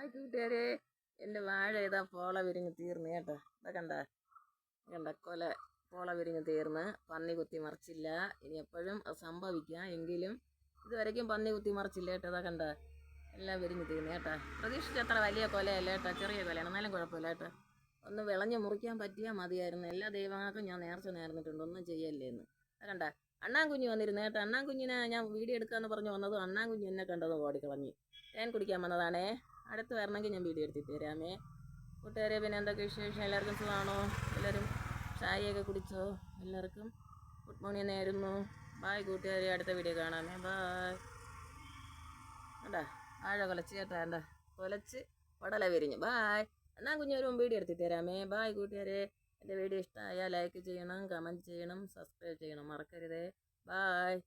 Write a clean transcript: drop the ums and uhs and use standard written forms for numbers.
Hi കൂട്ടുകാരെ, എൻ്റെ വാഴ ഇതാ പോള വിരിഞ്ഞ് തീർന്നു കേട്ടോ. ഇതാ കണ്ട പോള വിരിഞ്ഞ് തീർന്ന്. പന്നി കുത്തി മറിച്ചില്ല. ഇനി എപ്പോഴും അത് സംഭവിക്കാം, എങ്കിലും ഇതുവരയ്ക്കും പന്നി കുത്തി മറിച്ചില്ല കേട്ടോ. ഇതാ എല്ലാം വിരിഞ്ഞ് തീർന്നു കേട്ടോ. പ്രതീക്ഷിച്ചത്ര വലിയ കൊലയല്ല കേട്ടോ, ചെറിയ കൊലയാണ്, എന്നാലും കുഴപ്പമില്ല കേട്ടോ. ഒന്ന് വിളഞ്ഞ് മുറിക്കാൻ പറ്റിയാൽ മതിയായിരുന്നു. എല്ലാ ദൈവങ്ങൾക്കും ഞാൻ നേർച്ച നേർന്നിട്ടുണ്ട്, ഒന്നും ചെയ്യല്ലേ എന്ന്. അത് അണ്ണാൻ കുഞ്ഞ് വന്നിരുന്നു കേട്ടോ. അണ്ണാൻ കുഞ്ഞിനെ ഞാൻ വീഡിയോ എടുക്കാമെന്ന് പറഞ്ഞു വന്നതും അണ്ണാൻ കുഞ്ഞ് എന്നെ കണ്ടതും ഓടിക്കളഞ്ഞ്. തേൻ കുടിക്കാൻ വന്നതാണേ. അടുത്ത് വരണമെങ്കിൽ ഞാൻ വീഡിയോ എടുത്തിട്ട് തരാമേ കൂട്ടുകാരെ. പിന്നെ എന്തൊക്കെ വിശേഷം? എല്ലാവർക്കും സുഖമാണോ? എല്ലാവരും ചായയൊക്കെ കുടിച്ചോ? എല്ലാവർക്കും ഗുഡ് മോർണിംഗ് നേരുന്നു. ബായ് കൂട്ടുകാരെ, അടുത്ത വീഡിയോ കാണാമേ. ബായ്. വാഴ കൊലച്ച് കേട്ടാ, കൊലച്ച് പടല വിരിഞ്ഞു. ബായ്. എന്നാൽ കുഞ്ഞൊരു വീഡിയോ എടുത്തിട്ട് തരാമേ. ബായ് കൂട്ടുകാരെ. എൻ്റെ വീഡിയോ ഇഷ്ടമായാൽ ലൈക്ക് ചെയ്യണം, കമൻറ്റ് ചെയ്യണം, സബ്സ്ക്രൈബ് ചെയ്യണം, മറക്കരുതേ. ബായ്.